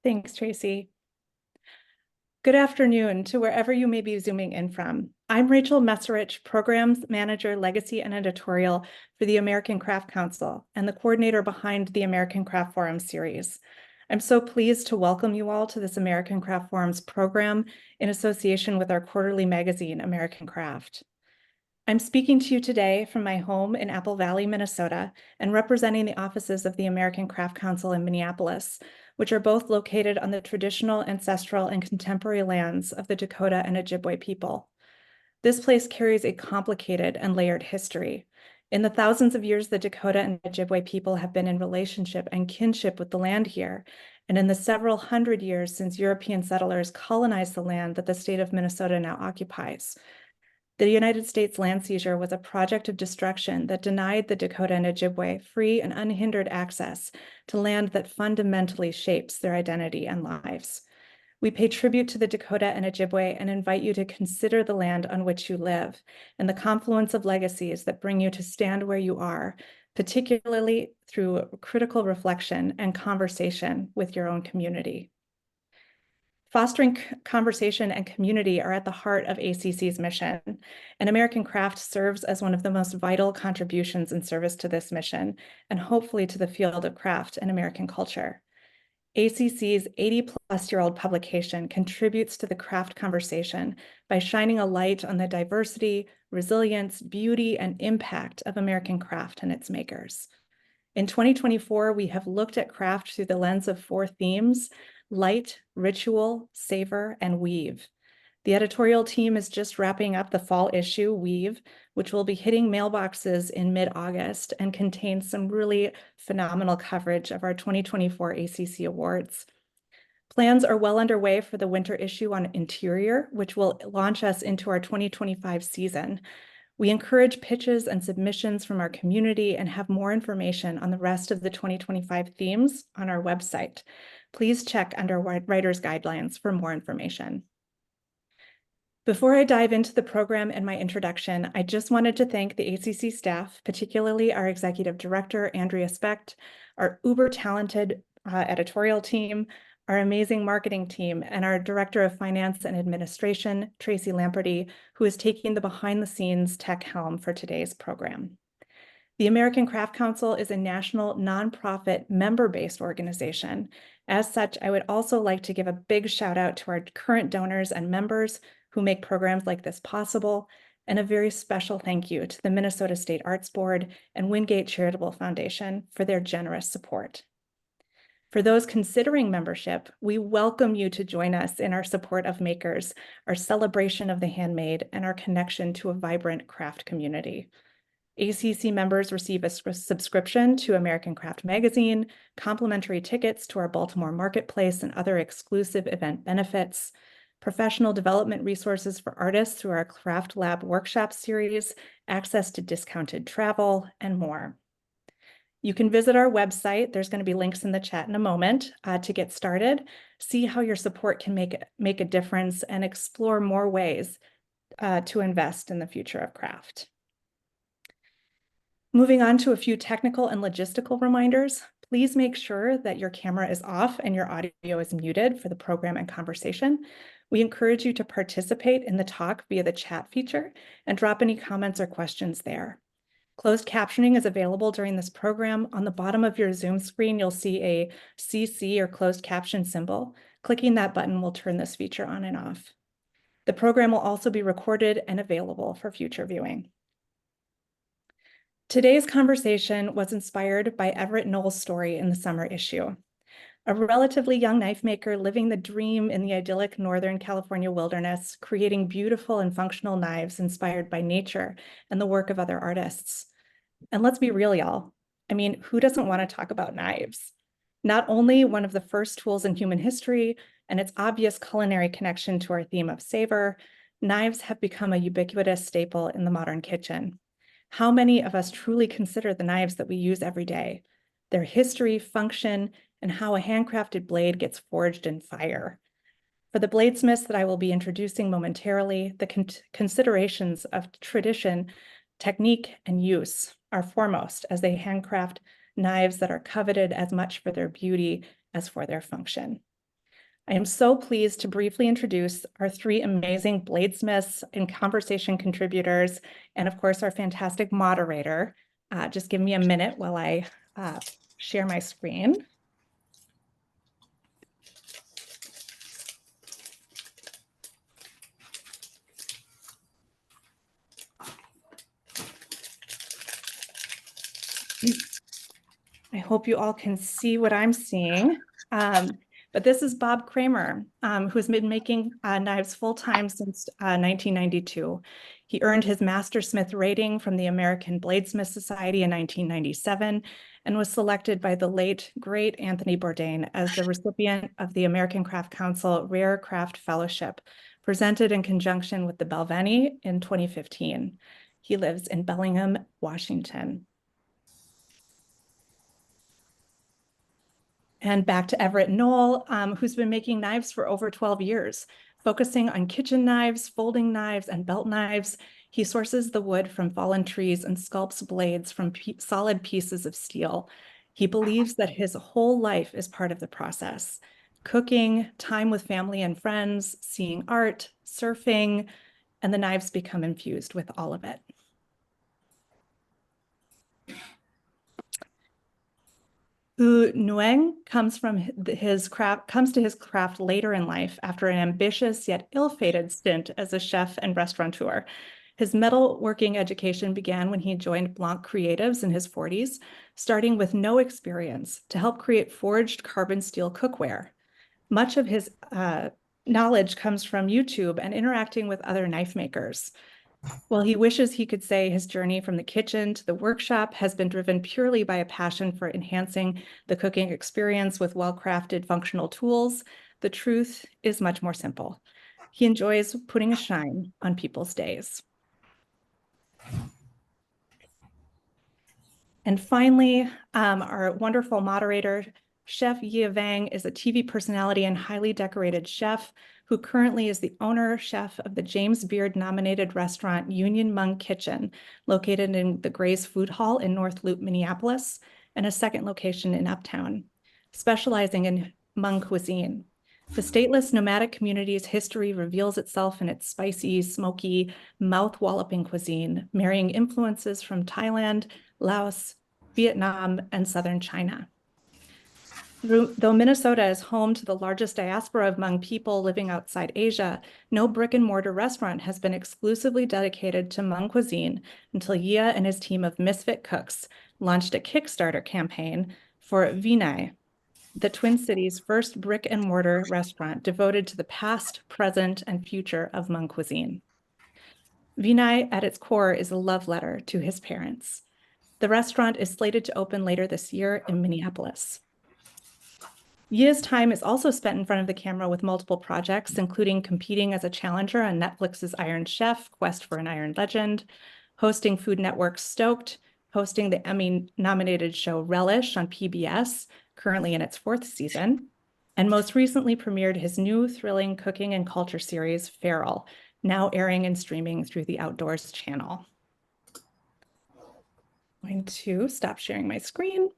Thanks, Tracy. Good afternoon to wherever you may be zooming in from. I'm Rachel Messerich, Programs Manager, Legacy and Editorial for the American Craft Council and the coordinator behind the American Craft Forum series. I'm so pleased to welcome you all to this American Craft Forum's program in association with our quarterly magazine, American Craft. I'm speaking to you today from my home in Apple Valley, Minnesota, and representing the offices of the American Craft Council in Minneapolis, which are both located on the traditional, ancestral, and contemporary lands of the Dakota and Ojibwe people. This place carries a complicated and layered history. In the thousands of years the Dakota and Ojibwe people have been in relationship and kinship with the land here, and in the several hundred years since European settlers colonized the land that the state of Minnesota now occupies. The United States land seizure was a project of destruction that denied the Dakota and Ojibwe free and unhindered access to land that fundamentally shapes their identity and lives. We pay tribute to the Dakota and Ojibwe and invite you to consider the land on which you live and the confluence of legacies that bring you to stand where you are, particularly through critical reflection and conversation with your own community. Fostering conversation and community are at the heart of ACC's mission, and American Craft serves as one of the most vital contributions in service to this mission, and hopefully to the field of craft and American culture. ACC's 80-plus-year-old publication contributes to the craft conversation by shining a light on the diversity, resilience, beauty, and impact of American craft and its makers. In 2024, we have looked at craft through the lens of 4 themes: light, ritual, savor, and weave. The editorial team is just wrapping up the fall issue, Weave, which will be hitting mailboxes in mid-August and contains some really phenomenal coverage of our 2024 ACC Awards. Plans are well underway for the winter issue on interior, which will launch us into our 2025 season. We encourage pitches and submissions from our community and have more information on the rest of the 2025 themes on our website. Please check under Writer's Guidelines for more information. Before I dive into the program and my introduction, I just wanted to thank the ACC staff, particularly our Executive Director, Andrea Specht, our uber-talented editorial team, our amazing marketing team, and our Director of Finance and Administration, Tracy Lamperty, who is taking the behind-the-scenes tech helm for today's program. The American Craft Council is a national nonprofit member-based organization. As such, I would also like to give a big shout out to our current donors and members who make programs like this possible, and a very special thank you to the Minnesota State Arts Board and Wingate Charitable Foundation for their generous support. For those considering membership, we welcome you to join us in our support of makers, our celebration of the handmade, and our connection to a vibrant craft community. ACC members receive a subscription to American Craft Magazine, complimentary tickets to our Baltimore Marketplace and other exclusive event benefits, professional development resources for artists through our Craft Lab workshop series, access to discounted travel, and more. You can visit our website. There's going to be links in the chat in a moment to get started, see how your support can make a difference, and explore more ways to invest in the future of craft. Moving on to a few technical and logistical reminders. Please make sure that your camera is off and your audio is muted for the program and conversation. We encourage you to participate in the talk via the chat feature and drop any comments or questions there. Closed captioning is available during this program. On the bottom of your Zoom screen, you'll see a CC or closed caption symbol. Clicking that button will turn this feature on and off. The program will also be recorded and available for future viewing. Today's conversation was inspired by Everett Noel's story in the summer issue. A relatively young knife maker living the dream in the idyllic Northern California wilderness, creating beautiful and functional knives inspired by nature and the work of other artists. And let's be real, y'all. I mean, who doesn't want to talk about knives? Not only one of the first tools in human history and its obvious culinary connection to our theme of savor, knives have become a ubiquitous staple in the modern kitchen. How many of us truly consider the knives that we use every day, their history, function, and how a handcrafted blade gets forged in fire? For the bladesmiths that I will be introducing momentarily, the considerations of tradition, technique, and use are foremost as they handcraft knives that are coveted as much for their beauty as for their function. I am so pleased to briefly introduce our three amazing bladesmiths and conversation contributors, and of course, our fantastic moderator. Just give me a minute while I share my screen. I hope you all can see what I'm seeing. But this is Bob Kramer, who has been making knives full-time since 1992. He earned his Mastersmith rating from the American Bladesmith Society in 1997 and was selected by the late, great Anthony Bourdain as the recipient of the American Craft Council Rare Craft Fellowship, presented in conjunction with the Belveni in 2015. He lives in Bellingham, Washington. And back to Everett Noel, who's been making knives for over 12 years, focusing on kitchen knives, folding knives, and belt knives. He sources the wood from fallen trees and sculpts blades from solid pieces of steel. He believes that his whole life is part of the process. Cooking, time with family and friends, seeing art, surfing, and the knives become infused with all of it. Nguyen comes to his craft later in life after an ambitious yet ill-fated stint as a chef and restaurateur. His metalworking education began when he joined Blanc Creatives in his 40s, starting with no experience to help create forged carbon steel cookware. Much of his knowledge comes from YouTube and interacting with other knife makers. While he wishes he could say his journey from the kitchen to the workshop has been driven purely by a passion for enhancing the cooking experience with well-crafted functional tools, the truth is much more simple. He enjoys putting a shine on people's days. And finally, our wonderful moderator, Chef Vang, is a TV personality and highly decorated chef who currently is the owner chef of the James Beard nominated restaurant Union Hmong Kitchen, located in the Gray's Food Hall in North Loop, Minneapolis, and a second location in Uptown, specializing in Hmong cuisine. The stateless nomadic community's history reveals itself in its spicy, smoky, mouth-walloping cuisine, marrying influences from Thailand, Laos, Vietnam, and southern China. Though Minnesota is home to the largest diaspora of Hmong people living outside Asia, no brick and mortar restaurant has been exclusively dedicated to Hmong cuisine until Yia and his team of misfit cooks launched a Kickstarter campaign for Vinai, the Twin Cities' first brick and mortar restaurant devoted to the past, present, and future of Hmong cuisine. Vinai, at its core, is a love letter to his parents. The restaurant is slated to open later this year in Minneapolis. Yia's time is also spent in front of the camera with multiple projects, including competing as a challenger on Netflix's Iron Chef, Quest for an Iron Legend, hosting Food Network's Stoked, hosting the Emmy-nominated show Relish on PBS, currently in its 4th season, and most recently premiered his new thrilling cooking and culture series, Feral, now airing and streaming through the Outdoors channel. I'm going to stop sharing my screen.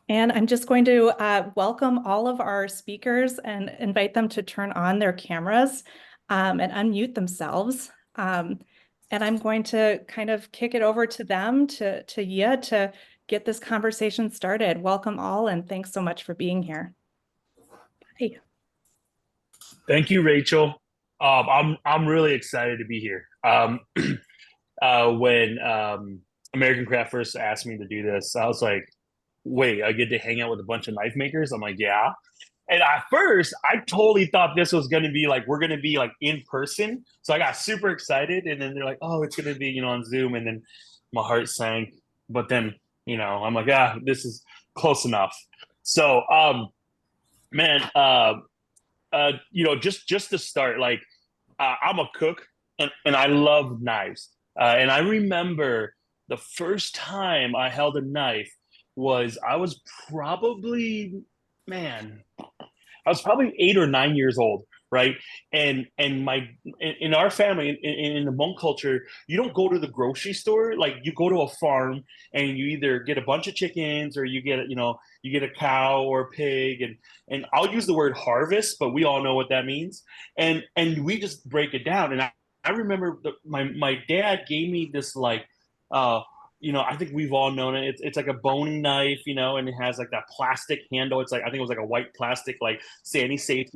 And I'm just going to welcome all of our speakers and invite them to turn on their cameras and unmute themselves. And I'm going to kind of kick it over to them, to Yia, to get this conversation started. Welcome all, and thanks so much for being here. Hey. Thank you, Rachel. I'm really excited to be here. When American Craft first asked me to do this, I was like, wait, I get to hang out with a bunch of knife makers? I'm like, yeah. And at first, I totally thought this was going to be like, we're going to be like in person. So I got super excited. And then they're like, oh, it's going to be, on Zoom. And then my heart sank. But then, I'm like, this is close enough. So, man, just to start, like, I'm a cook and I love knives. And I remember the first time I held a knife I was probably 8 or 9 years old. right? And my in our family in the Hmong culture, you don't go to the grocery store. Like you go to a farm and you either get a bunch of chickens or you get you get a cow or a pig, and I'll use the word harvest, but we all know what that means. And we just break it down. And I remember my dad gave me this like uh I think we've all known it. It's like a boning knife, and it has like that plastic handle. It's like I think it was like a white plastic, like Sandy safe,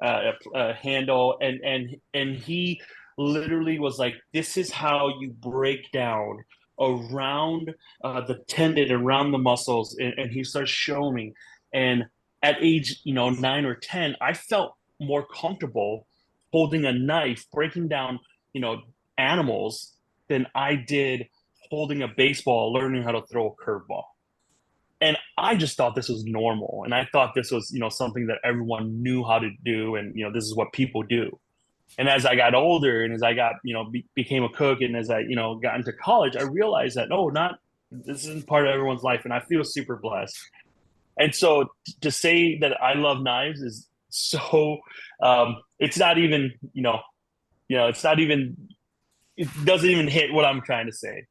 handle, and he literally was like, "This is how you break down around the tendon, around the muscles," and he starts showing me. And at age 9 or 10, I felt more comfortable holding a knife, breaking down you know animals than I did holding a baseball, learning how to throw a curveball. And I just thought this was normal, and I thought this was something that everyone knew how to do, and this is what people do. And as I got older, and as I got became a cook, and as I got into college, I realized that no, not this isn't part of everyone's life, and I feel super blessed. And so to say that I love knives is so it's not even it's not even it doesn't even hit what I'm trying to say.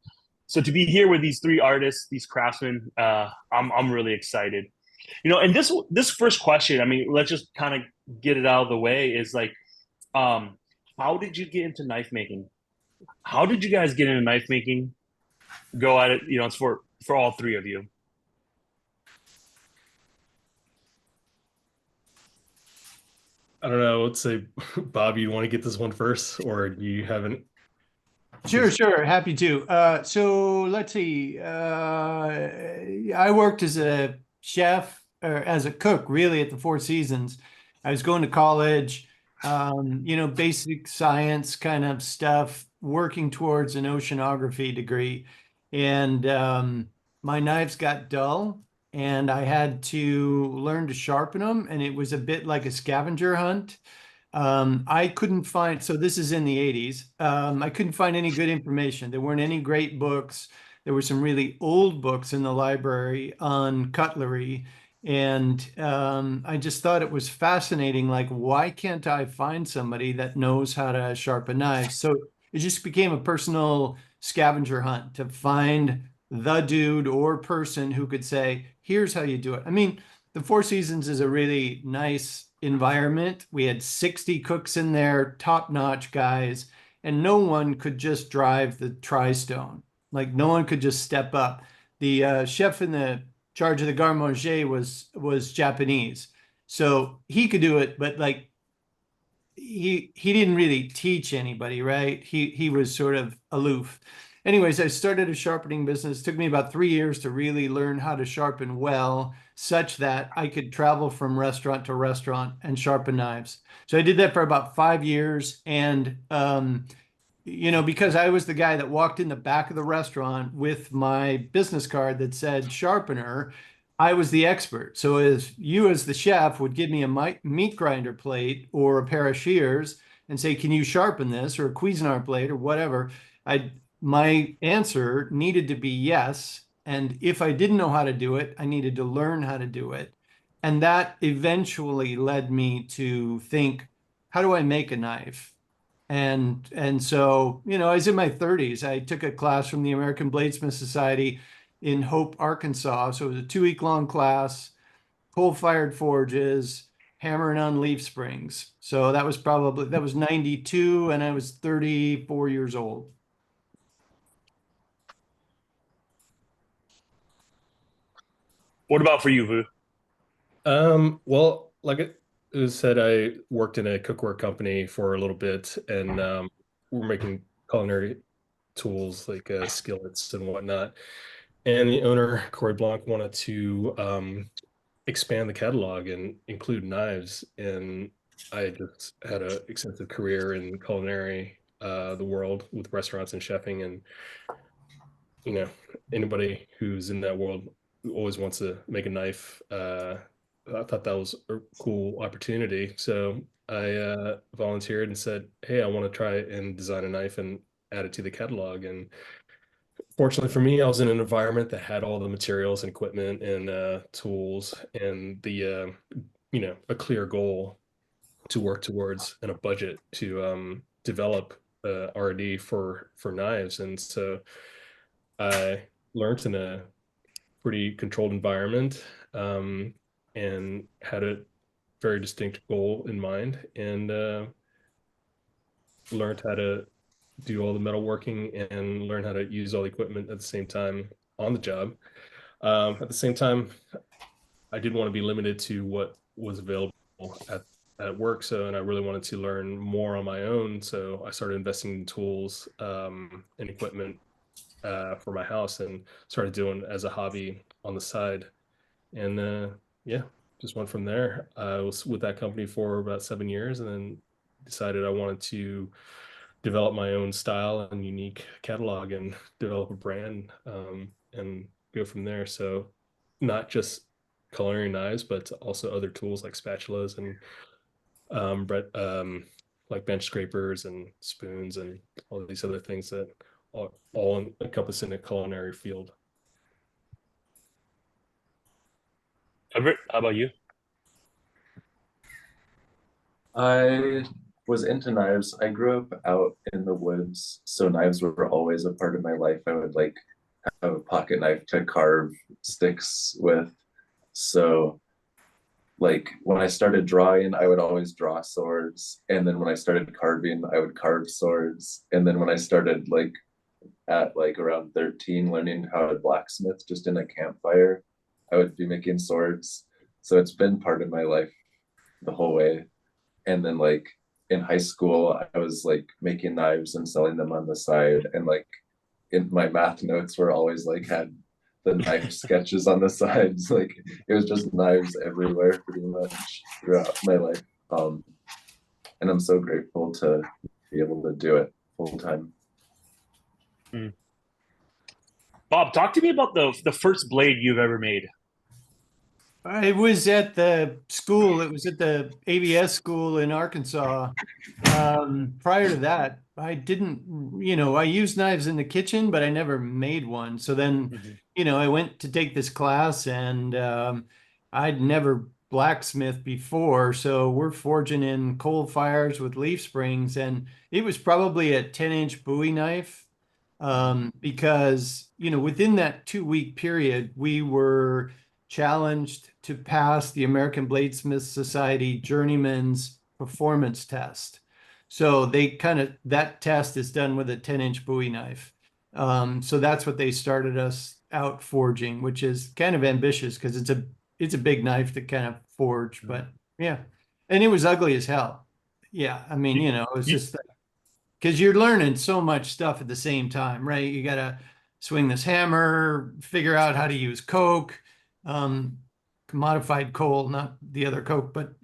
So to be here with these three artists, these craftsmen, I'm really excited. And this first question, I mean, let's just kind of get it out of the way. Is like, how did you get into knife making? How did you guys get into knife making? Go at it. It's for all three of you. I don't know. Let's say, Bob, you want to get this one first, or do you haven't? Sure. Happy to. So let's see. I worked as a chef or as a cook, really, at the Four Seasons. I was going to college, basic science kind of stuff, working towards an oceanography degree. And my knives got dull, and I had to learn to sharpen them. And it was a bit like a scavenger hunt. I couldn't find, so this is in the 80s. I couldn't find any good information. There weren't any great books. There were some really old books in the library on cutlery. And I just thought it was fascinating. Like, why can't I find somebody that knows how to sharpen knives? So it just became a personal scavenger hunt to find the dude or person who could say, here's how you do it. I mean, the Four Seasons is a really nice environment. We had 60 cooks in there, top-notch guys, and no one could just drive the tri-stone. Like no one could just step up. The chef in the charge of the garde manger was Japanese, so he could do it, but like he didn't really teach anybody, right? He was sort of aloof. Anyways, I started a sharpening business. It took me about 3 years to really learn how to sharpen well, such that I could travel from restaurant to restaurant and sharpen knives. So I did that for about 5 years. And, because I was the guy that walked in the back of the restaurant with my business card that said sharpener, I was the expert. So as the chef would give me a meat grinder plate or a pair of shears and say, can you sharpen this, or a Cuisinart blade or whatever, my answer needed to be yes. And if I didn't know how to do it, I needed to learn how to do it. And that eventually led me to think, how do I make a knife? And so, I was in my 30s. I took a class from the American Bladesmith Society in Hope, Arkansas. So it was a 2-week long class, coal-fired forges, hammering on leaf springs. So that was 92, and I was 34 years old. What about for you, Vu? Well, like it was said, I worked in a cookware company for a little bit, and we're making culinary tools like skillets and whatnot. And the owner, Corey Blanc, wanted to expand the catalog and include knives. And I just had an extensive career in culinary, the world with restaurants and chefing, and anybody who's in that world who always wants to make a knife. I thought that was a cool opportunity. So I volunteered and said, hey, I want to try and design a knife and add it to the catalog. And fortunately for me, I was in an environment that had all the materials and equipment and tools and a clear goal. to work towards and a budget to develop R&D for knives. And so I learned in a pretty controlled environment, and had a very distinct goal in mind, and learned how to do all the metalworking and learn how to use all the equipment at the same time on the job. At the same time, I didn't want to be limited to what was available at work. So, and I really wanted to learn more on my own. So I started investing in tools and equipment for my house, and started doing as a hobby on the side. And yeah, just went from there. I was with that company for about 7 years, and then decided I wanted to develop my own style and unique catalog and develop a brand, and go from there. So not just culinary knives, but also other tools like spatulas and like bench scrapers and spoons and all these other things that all encompass in a culinary field. Everett, how about you? I was into knives. I grew up out in the woods, so knives were always a part of my life. I would like have a pocket knife to carve sticks with. So like when I started drawing, I would always draw swords. And then when I started carving, I would carve swords. And then when I started like at like around 13 learning how to blacksmith just in a campfire, I would be making swords. So it's been part of my life the whole way. And then like in high school, I was like making knives and selling them on the side. And like in my math notes were always like had the knife sketches on the sides. Like it was just knives everywhere pretty much throughout my life. And I'm so grateful to be able to do it full time. Bob, talk to me about the first blade you've ever made. It was at the school. It was at the ABS school in Arkansas. Prior to that, I didn't, I used knives in the kitchen, but I never made one. So then, I went to take this class, and I'd never blacksmithed before. So we're forging in coal fires with leaf springs, and it was probably a 10-inch Bowie knife. Because, within that 2-week period, we were challenged to pass the American Bladesmith Society Journeyman's Performance Test. So that test is done with a 10-inch Bowie knife. So that's what they started us out forging, which is kind of ambitious because it's a big knife to kind of forge, but yeah. And it was ugly as hell. Yeah. I mean, it was just because you're learning so much stuff at the same time, right? You got to swing this hammer, figure out how to use coke, modified coal, not the other coke, but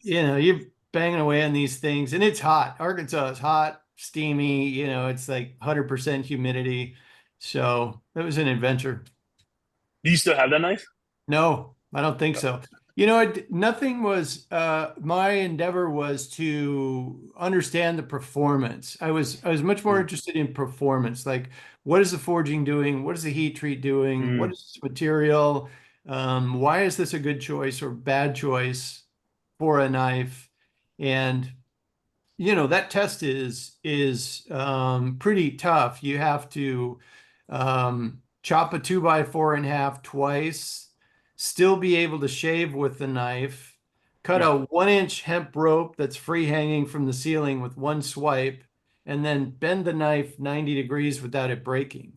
you're banging away on these things, and it's hot. Arkansas is hot, steamy. It's like 100% humidity. So it was an adventure. Do you still have that knife? No, I don't think so. Nothing was, my endeavor was to understand the performance. I was much more interested in performance. Like, what is the forging doing? What is the heat treat doing? What is this material? Why is this a good choice or bad choice for a knife? And, that test is pretty tough. You have to chop a 2x4 in half twice, still be able to shave with the knife, cut a 1-inch hemp rope that's free hanging from the ceiling with one swipe, and then bend the knife 90 degrees without it breaking.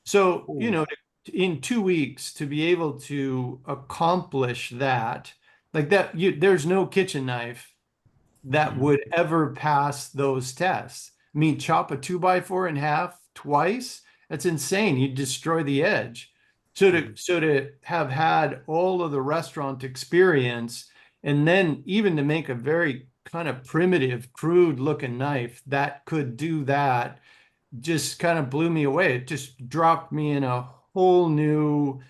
So, in 2 weeks to be able to accomplish that, like that, there's no kitchen knife that would ever pass those tests. I mean, chop a 2x4 in half twice, that's insane. You'd destroy the edge. So to have had all of the restaurant experience, and then even to make a very kind of primitive, crude looking knife that could do that, just kind of blew me away. It just dropped me in a whole new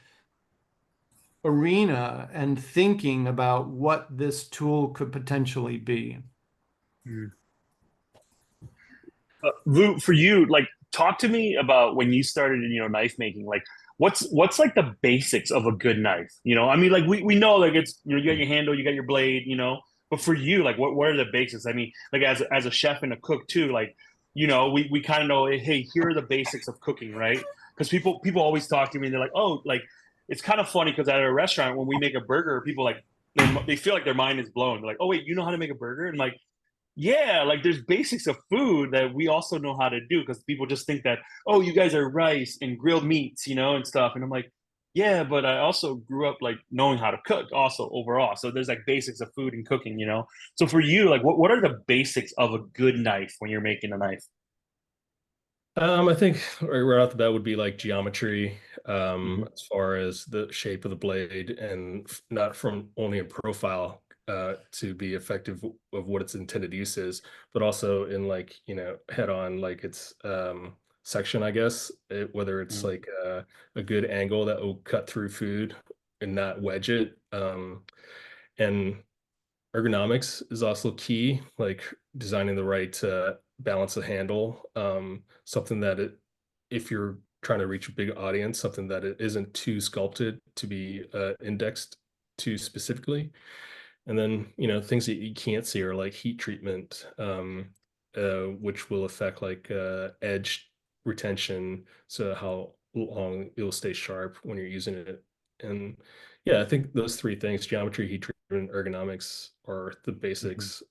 arena and thinking about what this tool could potentially be. Vu, for you, like, talk to me about when you started, knife making. Like, what's like the basics of a good knife? You know, I mean, like we know like it's, you know, you got your handle, you got your blade, you know, but for you, like what are the basics? I mean, like as a chef and a cook too, like, you know, we kind of know, hey, here are the basics of cooking, right? Because people always talk to me and they're like, oh, like it's kind of funny because at a restaurant when we make a burger, people like they feel like their mind is blown. They're like, oh wait, you know how to make a burger? And like, yeah, like there's basics of food that we also know how to do because people just think that, oh, you guys are rice and grilled meats, you know, and stuff. And I'm like, yeah, but I also grew up like knowing how to cook also overall. So there's like basics of food and cooking, you know. So for you, like what are the basics of a good knife when you're making a knife? I think right off the bat would be like geometry, Hmm. as far as the shape of the blade, and not from only in profile, to be effective of what its intended use is, but also in like, you know, head on, like its section, I guess, whether it's like a good angle that will cut through food and not wedge it. And ergonomics is also key, like designing the right balance of handle, something that if you're trying to reach a big audience, something that it isn't too sculpted to be indexed to specifically. And then, you know, things that you can't see are like heat treatment, which will affect like edge retention, so how long it will stay sharp when you're using it. And yeah, I think those three things, geometry, heat treatment, ergonomics, are the Hmm. basics.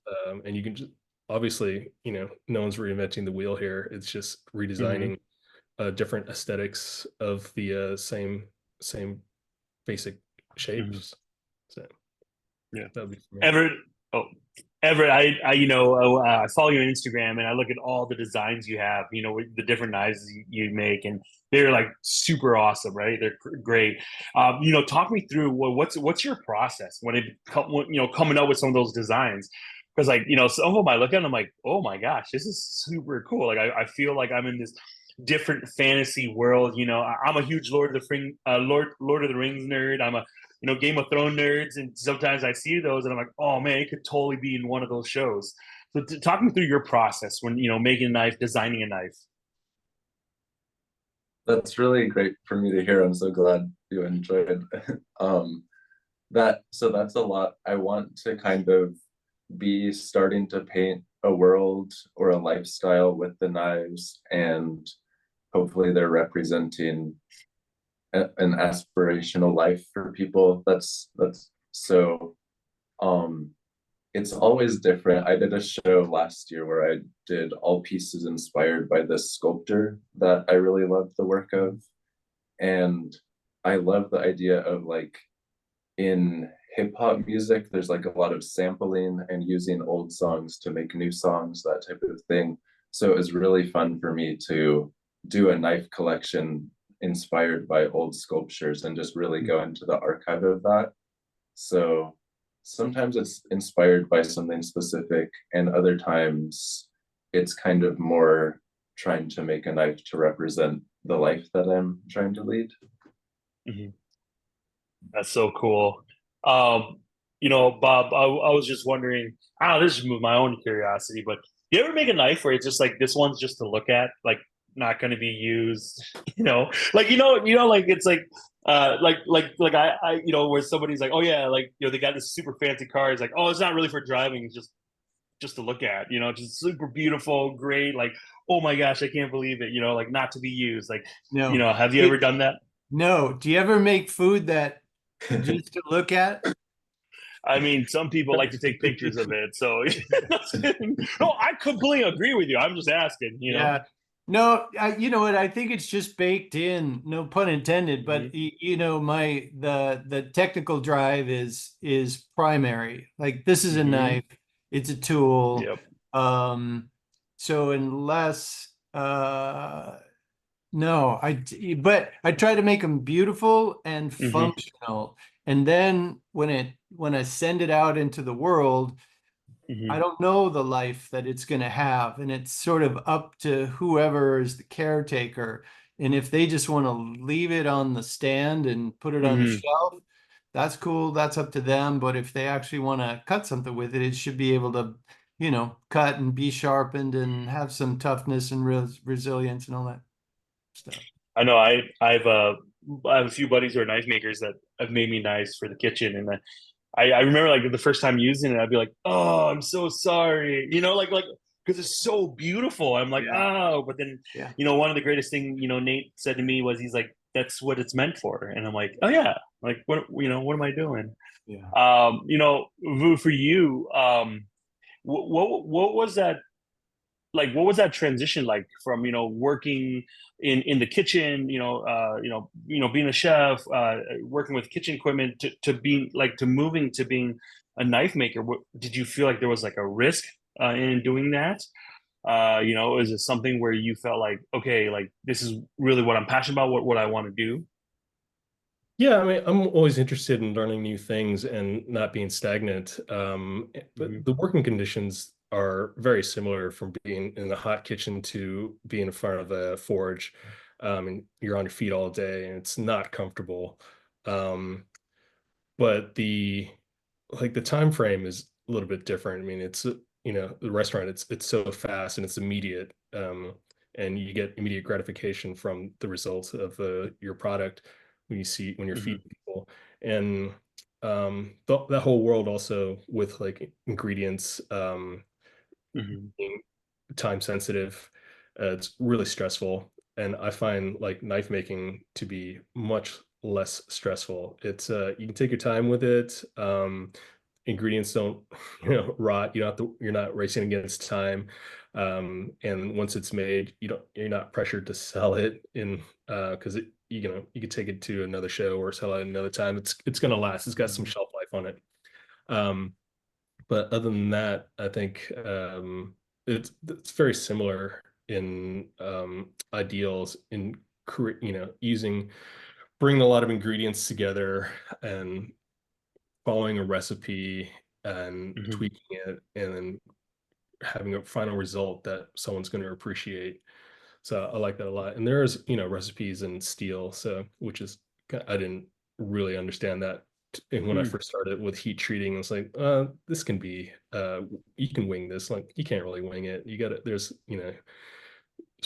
And you can just, obviously, you know, no one's reinventing the wheel here. It's just Hmm. redesigning different aesthetics of the same basic Hmm. shapes. So Yeah. that would be for me. Everett, oh, Everett, you know, I follow you on Instagram and I look at all the designs you have, you know, with the different knives you make, and they're like super awesome, right? They're great. You know, talk me through what's your process when you know, coming up with some of those designs. Because like, you know, some of them I look at and I'm like, oh my gosh, this is super cool. Like I feel like I'm in this different fantasy world. You know, I'm a huge Lord of the Rings nerd. I'm a, you know, Game of Thrones nerds, and sometimes I see those and I'm like, oh man, it could totally be in one of those shows. So talk me through your process when, you know, making a knife, designing a knife. That's really great for me to hear. I'm so glad you enjoyed. um, that's a lot. I want to kind of be starting to paint a world or a lifestyle with the knives, and hopefully they're representing an aspirational life for people. That's so um it's always different. I did a show last year where I did all pieces inspired by this sculptor that I really loved the work of. And I love the idea of like in hip hop music, there's like a lot of sampling and using old songs to make new songs, that type of thing. So it was really fun for me to do a knife collection inspired by old sculptures and just really go into the archive of that. So sometimes it's inspired by something specific, and other times it's kind of more trying to make a knife to represent the life that I'm trying to lead. Mm-hmm. That's so cool. Um, you know, Bob, I was just wondering, I don't know, this is my own curiosity, but you ever make a knife where it's just like this one's just to look at, like not going to be used, you know, like like it's like you know, where somebody's like, oh yeah, like you know, they got this super fancy car. It's like, oh, it's not really for driving, it's just to look at, you know, just super beautiful, great, like, oh my gosh, I can't believe it, you know, like not to be used, like, you No. know, have you ever done that? No. Do you ever make food that just to look at? I mean, some people like to take pictures of it. So, no, I completely agree with you. I'm just asking, you know. Yeah. No, you know what? I think it's just baked in, no pun intended, but Hmm. you know, the technical drive is primary. Like this is a Hmm. knife, it's a tool. Yep. Um, so unless no, but I try to make them beautiful and Hmm. functional. And then when I send it out into the world, I Hmm. don't know the life that it's going to have, and it's sort of up to whoever is the caretaker. And if they just want to leave it on the stand and put it on the Hmm. shelf, that's cool. That's up to them. But if they actually want to cut something with it, it should be able to, you know, cut and be sharpened and have some toughness and resilience and all that stuff. I know. I've I have a few buddies who are knife makers that have made me knives for the kitchen, and I remember like the first time using it, I'd be like, "Oh, I'm so sorry," like because it's so beautiful. I'm like, "Oh," but then Yeah. one of the greatest thing Nate said to me was, he's like, "That's what it's meant for," and I'm like, "Oh yeah, like what am I doing?" Yeah. Vu, for you, what was that like? What was that transition like from working in the kitchen, being a chef, working with kitchen equipment to being like to moving to being a knife maker? Did you feel like there was like a risk in doing that? Is it something where you felt like, okay, like this is really what I'm passionate about, what I want to do? Yeah, I mean, I'm always interested in learning new things and not being stagnant. But Mm-hmm. the working conditions are very similar from being in the hot kitchen to being in front of a forge. And you're on your feet all day and it's not comfortable. Um, but the time frame is a little bit different. I mean, it's the restaurant, it's so fast and it's immediate. And you get immediate gratification from the results of your product when you're Mm-hmm. feeding people. And that whole world also with like ingredients Mm-hmm. being time sensitive, it's really stressful. And I find like knife making to be much less stressful. It's you can take your time with it. Ingredients don't rot. You're not racing against time. And once it's made, you're not pressured to sell it in because you could take it to another show or sell it another time. It's gonna last. It's got some Mm-hmm. shelf life on it. Um, but other than that, I think it's very similar in ideals in using bringing a lot of ingredients together and following a recipe and Mm-hmm. tweaking it and then having a final result that someone's going to appreciate. So I like that a lot. And there's, recipes in steel, so which is I didn't really understand that when I first started with heat treating. It's like, this can be you can wing this. Like you can't really wing it. You gotta there's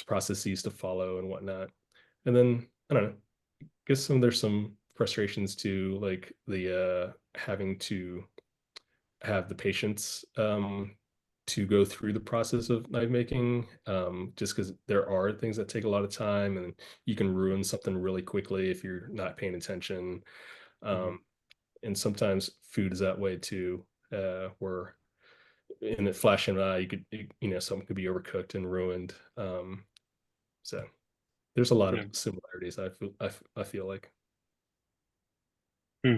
processes to follow and whatnot. And then I don't know, guess there's some frustrations to like the having to have the patience to go through the process of knife making, just because there are things that take a lot of time and you can ruin something really quickly if you're not paying attention. Mm-hmm. Um, and sometimes food is that way too, where in a flash of an eye, something could be overcooked and ruined. So there's a lot of Yeah. similarities. I feel like. Hmm.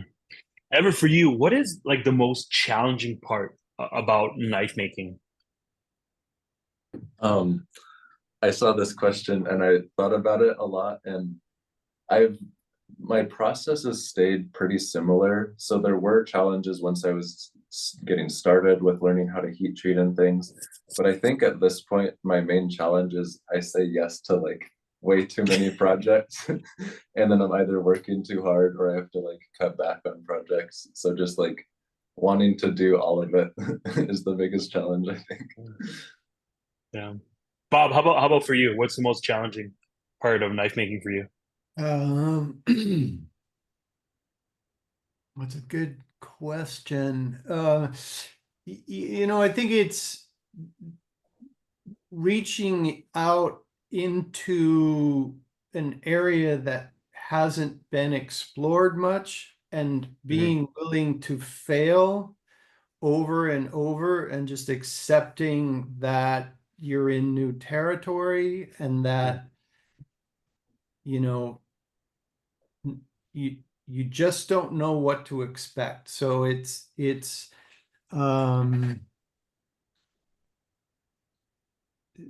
Ever for you, what is like the most challenging part about knife making? Um, I saw this question and I thought about it a lot, and I've my process has stayed pretty similar. So there were challenges once I was getting started with learning how to heat treat and things. But I think at this point, my main challenge is I say yes to like way too many projects. And then I'm either working too hard or I have to like cut back on projects. So just like wanting to do all of it is the biggest challenge, I think. Yeah. Bob, how about for you? What's the most challenging part of knife making for you? Um, What's a good question? I think it's reaching out into an area that hasn't been explored much and being willing to fail over and over and just accepting that you're in new territory and that, you know, you you just don't know what to expect. So it's um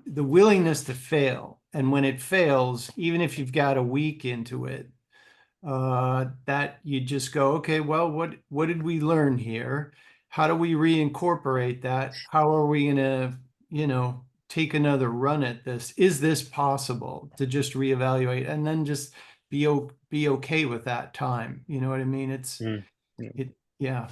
the willingness to fail. And when it fails, even if you've got a week into it, that you just go, okay, well, what did we learn here? How do we reincorporate that? How are we gonna, take another run at this? Is this possible to just reevaluate and then just be okay with that time? You know what I mean? Mm. Yeah. Yeah.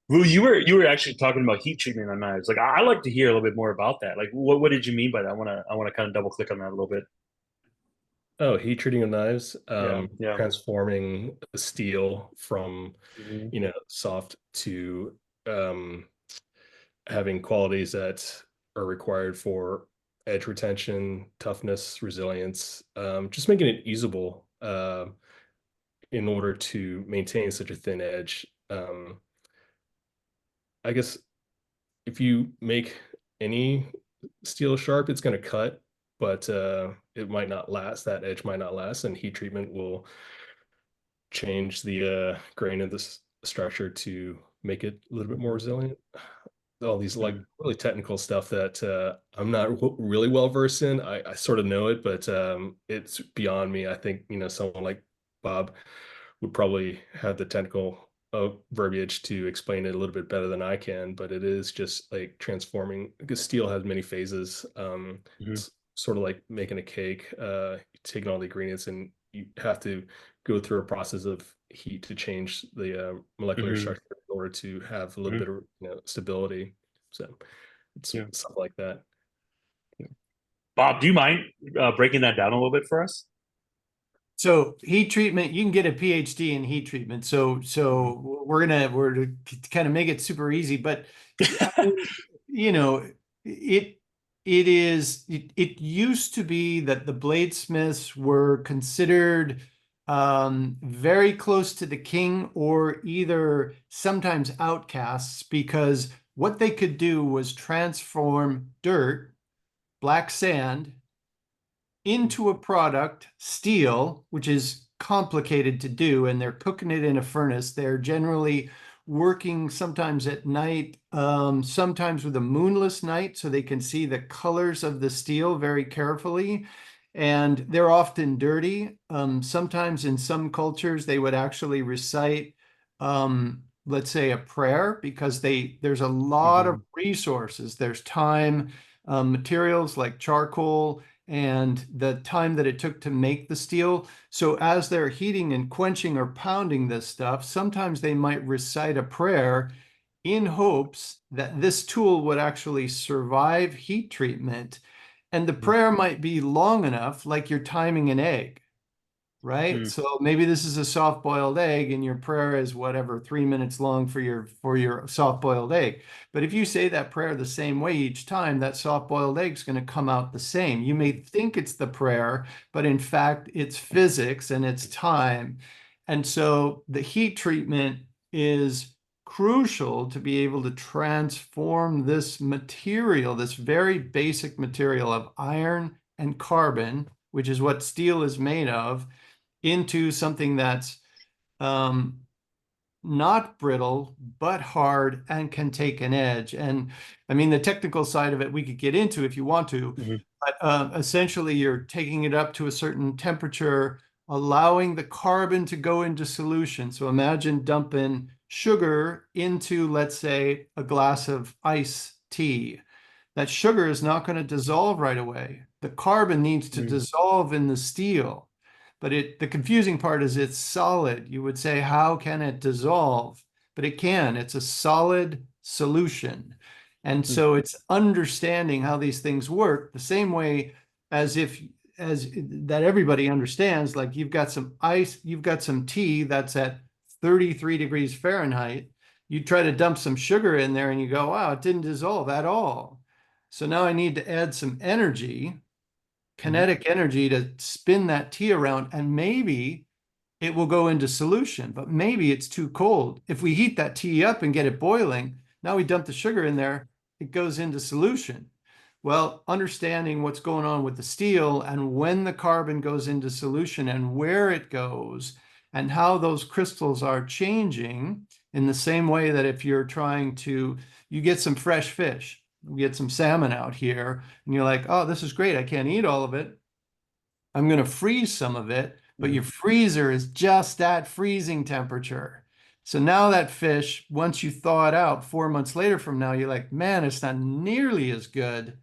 Well, you were actually talking about heat treatment on knives. Like I like to hear a little bit more about that. Like what did you mean by that? I wanna kind of double click on that a little bit. Oh, heat treating of knives, Yeah. transforming the steel from, Mhm. soft to um, having qualities that are required for edge retention, toughness, resilience, just making it usable in order to maintain such a thin edge. I guess if you make any steel sharp, it's going to cut, but it might not last. That edge might not last, and heat treatment will change the grain of this structure to make it a little bit more resilient. All these like Mhm. really technical stuff that I'm not really well versed in. I sort of know it, but it's beyond me. I think someone like Bob would probably have the technical verbiage to explain it a little bit better than I can. But it is just like transforming because steel has many phases. Mhm. It's sort of like making a cake. Taking all the ingredients and you have to go through a process of heat to change the molecular Mhm. structure in order to have a little Mhm. bit of stability. So it's Yeah. stuff like that. Bob, do you mind breaking that down a little bit for us? So heat treatment, you can get a PhD in heat treatment. So we're to kind of make it super easy, but I mean, you know, it it used to be that the bladesmiths were considered very close to the king or either sometimes outcasts because what they could do was transform dirt, black sand, into a product, steel, which is complicated to do, and they're cooking it in a furnace. They're generally working sometimes at night, sometimes with a moonless night, so they can see the colors of the steel very carefully. And they're often dirty. Sometimes in some cultures, they would actually recite, let's say, a prayer because there's a lot of Mhm. resources. There's time, materials like charcoal, and the time that it took to make the steel. So as they're heating and quenching or pounding this stuff, sometimes they might recite a prayer in hopes that this tool would actually survive heat treatment. And the prayer might be long enough, like you're timing an egg, right? Mhm. So maybe this is a soft-boiled egg and your prayer is whatever, 3 minutes long for your soft-boiled egg. But if you say that prayer the same way each time, that soft-boiled egg is going to come out the same. You may think it's the prayer, but in fact, it's physics and it's time. And so the heat treatment is crucial to be able to transform this material, this very basic material of iron and carbon, which is what steel is made of, into something that's um, not brittle, but hard and can take an edge. And I mean, the technical side of it we could get into if you want to, Mhm. but essentially you're taking it up to a certain temperature, allowing the carbon to go into solution. So imagine dumping sugar into, let's say, a glass of iced tea. That sugar is not going to dissolve right away. The carbon needs to Mhm. dissolve in the steel. But the confusing part is it's solid. You would say, how can it dissolve? But it can. It's a solid solution. And Mhm. so it's understanding how these things work the same way as if as that everybody understands, like you've got some ice, you've got some tea that's at 33 degrees Fahrenheit. You try to dump some sugar in there and you go, wow, it didn't dissolve at all. So now I need to add some energy, Mhm. kinetic energy, to spin that tea around, and maybe it will go into solution, but maybe it's too cold. If we heat that tea up and get it boiling, now we dump the sugar in there, it goes into solution. Well, understanding what's going on with the steel and when the carbon goes into solution and where it goes and how those crystals are changing, in the same way that if you're trying to, you get some fresh fish, we get some salmon out here, and you're like, oh, this is great. I can't eat all of it. I'm going to freeze some of it, but your Mhm. freezer is just at freezing temperature. So now that fish, once you thaw it out 4 months later from now, you're like, man, it's not nearly as good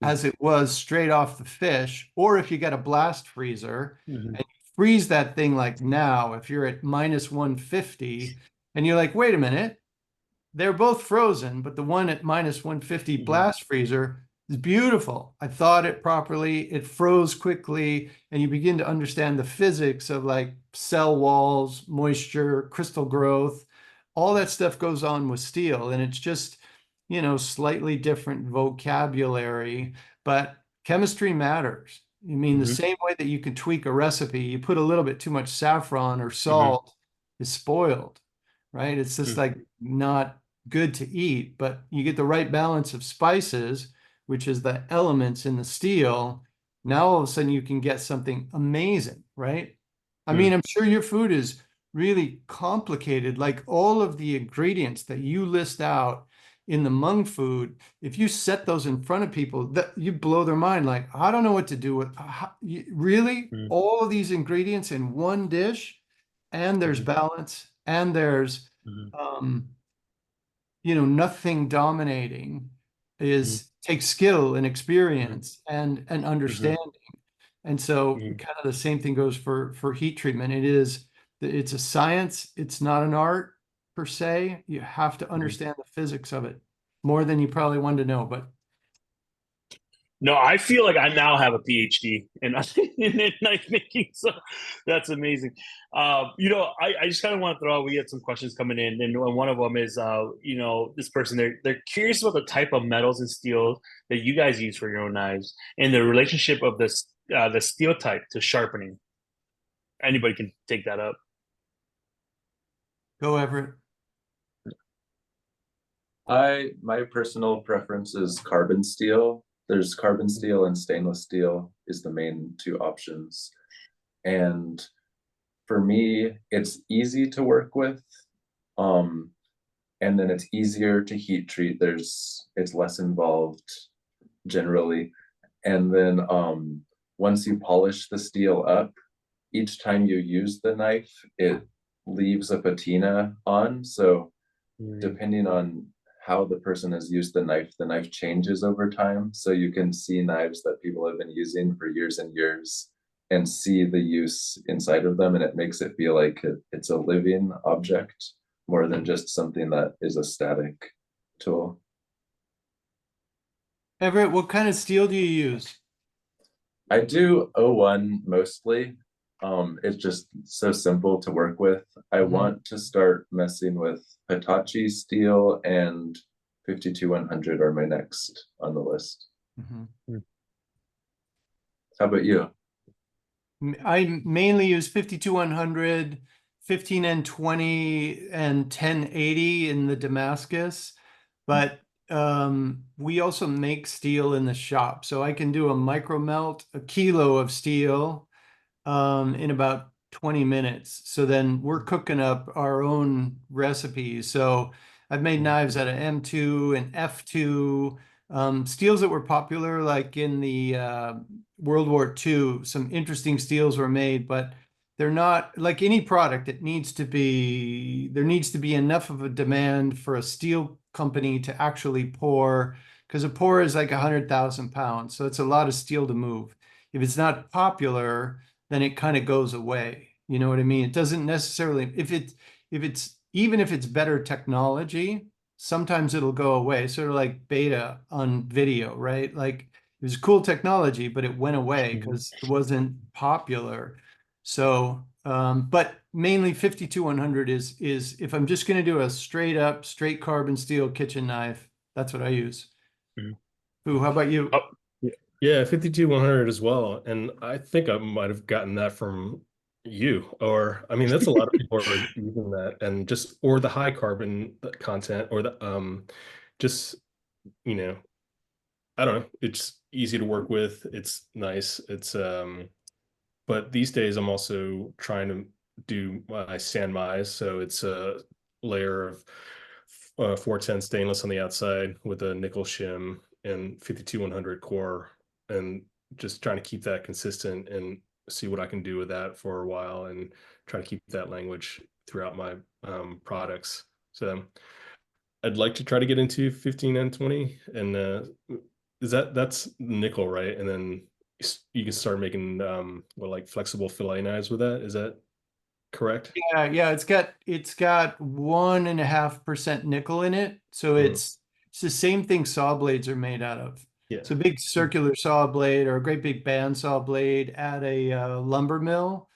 as it was straight off the fish. Or if you got a blast freezer Mhm. and you freeze that thing like now, if you're at minus 150 and you're like, wait a minute, they're both frozen, but the one at minus 150 Mhm. blast freezer It's beautiful. I thawed it properly. It froze quickly, and you begin to understand the physics of like cell walls, moisture, crystal growth. All that stuff goes on with steel, and it's just, slightly different vocabulary, but chemistry matters. I mean, the Hmm. same way that you can tweak a recipe, you put a little bit too much saffron or Hmm. salt, is spoiled, right? It's just like not good to eat, but you get the right balance of spices, which is the elements in the steel. Now all of a sudden you can get something amazing, right? I mean, I'm sure your food is really complicated, like all of the ingredients that you list out in the Hmong food. If you set those in front of people, that you blow their mind. Like, I don't know what to do with really Hmm. all of these ingredients in one dish, and there's balance, and there's Hmm. um, nothing dominating, Hmm. is takes skill and Hmm. experience and Hmm. understanding. And so kind of the same thing goes for heat treatment. It's a science. It's not an art per se. You have to Hmm. understand the physics of it more than you probably want to know. But No, I feel like I now have a PhD in, in knife making, so that's amazing. I just kind of want to throw out. We had some questions coming in, and one of them is, this person they're curious about the type of metals and steel that you guys use for your own knives and the relationship of the steel type to sharpening. Anybody can take that up. go, Everett. My personal preference is carbon steel. There's carbon steel and stainless steel is the main two options. And for me, it's easy to work with. Um, and then it's easier to heat treat. It's less involved generally. And then once you polish the steel up, each time you use the knife, it leaves a patina on. So depending on how the person has used the knife changes over time. So you can see knives that people have been using for years and years and see the use inside of them. And it makes it feel like it's a living object more than just something that is a static tool. Everett, what kind of steel do you use? I do O1 mostly. It's just so simple to work with. I want to start messing with Hitachi steel, and 52100 are my next on the list. How about you? I mainly use 52100, 15N20, and 1080 in the Damascus, but we also make steel in the shop. So I can do a micro melt, a kilo of steel in about 20 minutes. So then we're cooking up our own recipes. So I've made knives out of M2 and F2, steels that were popular like in the World War II. Some interesting steels were made, but they're not like any product. There needs to be enough of a demand for a steel company to actually pour, because a pour is like 100,000 pounds. So it's a lot of steel to move. If it's not popular, then it kind of goes away. You know what I mean? It doesn't necessarily, even if it's better technology, sometimes it'll go away, sort of like beta on video, right? Like it was cool technology, but it went away because it wasn't popular. So, but mainly 52100 is if I'm just going to do a straight carbon steel kitchen knife, that's what I use. Ooh, how about you? Oh, Yeah, 52-100 as well. And I think I might have gotten that from you. Or I mean, that's a lot of people are using that, and just or the high carbon content, or the just, you know, I don't know. It's easy to work with. It's nice. But these days I'm also trying to do my San Mai, so it's a layer of 410 stainless on the outside with a nickel shim and 52-100 core, and just trying to keep that consistent and see what I can do with that for a while, and try to keep that language throughout my products. So I'd like to try to get into 15 and 20, and that's nickel, right? And then you can start making like flexible fillet knives with that. Is that correct? Yeah, it's got 1.5% nickel in it. So Mhm. it's the same thing saw blades are made out of. Yeah. So big circular saw blade or a great big bandsaw blade at a lumber mill.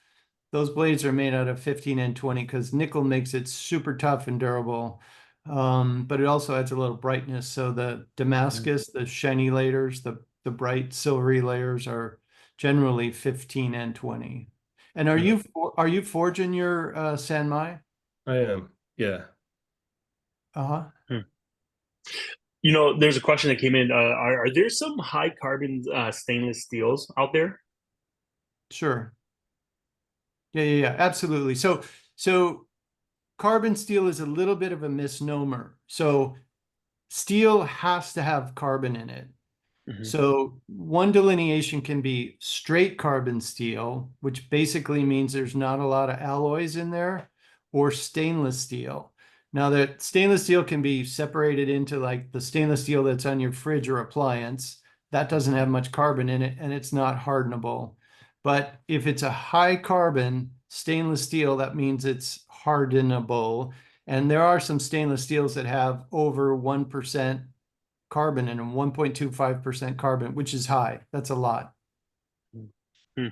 Those blades are made out of 15N20 because nickel makes it super tough and durable. But it also adds a little brightness. So the Damascus, the shiny layers, the bright silvery layers are generally 15N20. And are you forging your Sanmai? I am. Yeah. Uh-huh. You know, there's a question that came in. Are there some high carbon stainless steels out there? Sure. Yeah, absolutely. So carbon steel is a little bit of a misnomer. So steel has to have carbon in it. Mhm. So one delineation can be straight carbon steel, which basically means there's not a lot of alloys in there, or stainless steel. Now that stainless steel can be separated into like the stainless steel that's on your fridge or appliance. That doesn't have much carbon in it and it's not hardenable. But if it's a high carbon stainless steel, that means it's hardenable. And there are some stainless steels that have over 1% carbon in them, 1.25% carbon, which is high. That's a lot. Hmm.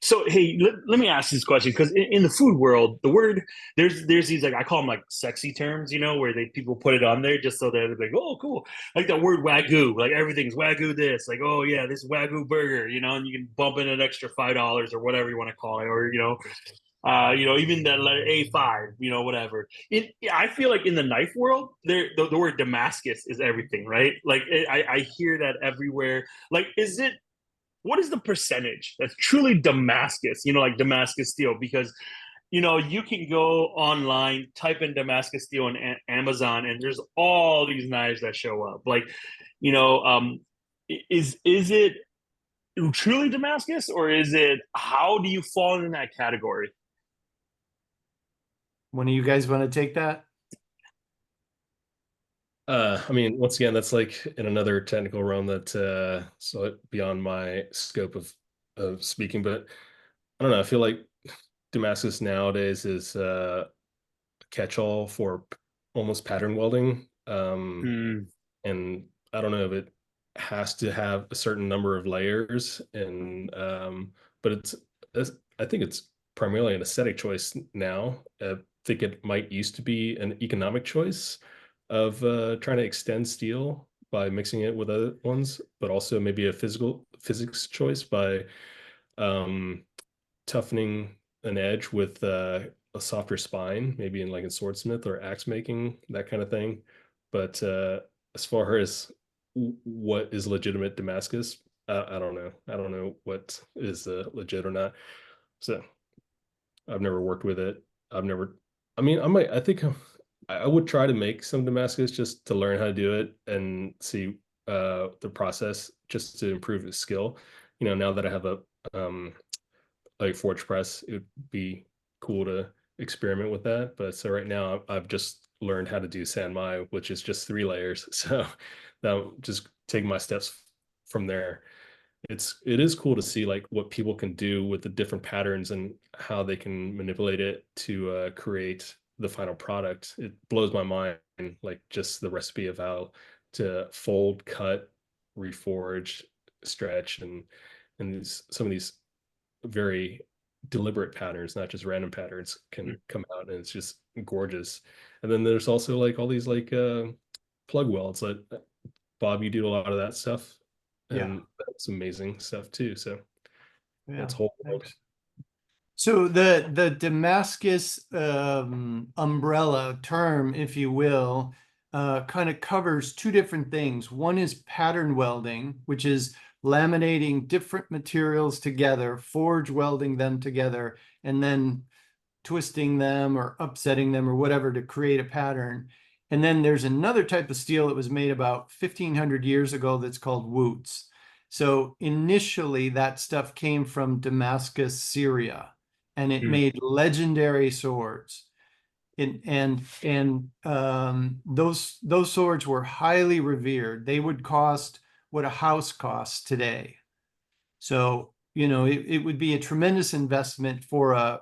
So hey, let me ask this question because in the food world, the word there's these like I call them like sexy terms, you know, where people put it on there just so they're like, oh cool, like the word wagyu, like everything's wagyu this, like oh yeah, this wagyu burger, you know, and you can bump in an extra $5 or whatever you want to call it, or you know, even the letter A5, you know, whatever. I feel like in the knife world, the word Damascus is everything, right? Like I hear that everywhere. Like, what is the percentage that's truly Damascus, you know, like Damascus steel? Because, you know, you can go online, type in Damascus steel on Amazon, and there's all these knives that show up. Like, you know, is it truly Damascus, or is it, how do you fall in that category? One of you guys want to take that? I mean, once again, that's like in another technical realm that so beyond my scope of speaking, but I don't know. I feel like Damascus nowadays is a catch-all for almost pattern welding. Hmm. And I don't know if it has to have a certain number of layers and but I think it's primarily an aesthetic choice now. I think it might used to be an economic choice of trying to extend steel by mixing it with other ones, but also maybe a physics choice by um, toughening an edge with a softer spine, maybe in like in swordsmith or axe making, that kind of thing. But as far as what is legitimate Damascus, I don't know. I don't know what is legit or not. So I've never worked with it. I've never. I mean, I think I would try to make some Damascus just to learn how to do it and see the process just to improve the skill. You know, now that I have um, like forge press, it would be cool to experiment with that. But so right now I've just learned how to do Sanmai, which is just 3 layers. So now just take my steps from there. It is cool to see like what people can do with the different patterns and how they can manipulate it to create the final product. It blows my mind, like just the recipe of how to fold, cut, reforge, stretch, and some of these very deliberate patterns, not just random patterns, can come out, and it's just gorgeous. And then there's also like all these like plug welds that Bob, you do a lot of that stuff, Yeah. and that's amazing stuff too. So Yeah. that's whole world. Thanks. So the Damascus umbrella term, if you will, kind of covers two different things. One is pattern welding, which is laminating different materials together, forge welding them together, and then twisting them or upsetting them or whatever to create a pattern. And then there's another type of steel that was made about 1500 years ago that's called woots. So initially that stuff came from Damascus, Syria, and it made legendary swords. Those swords were highly revered. They would cost what a house costs today. So, you know, it would be a tremendous investment for a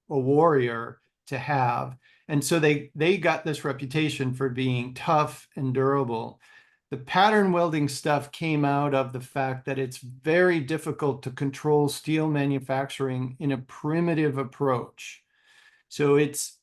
warrior to have. And so they got this reputation for being tough and durable. The pattern welding stuff came out of the fact that it's very difficult to control steel manufacturing in a primitive approach. So this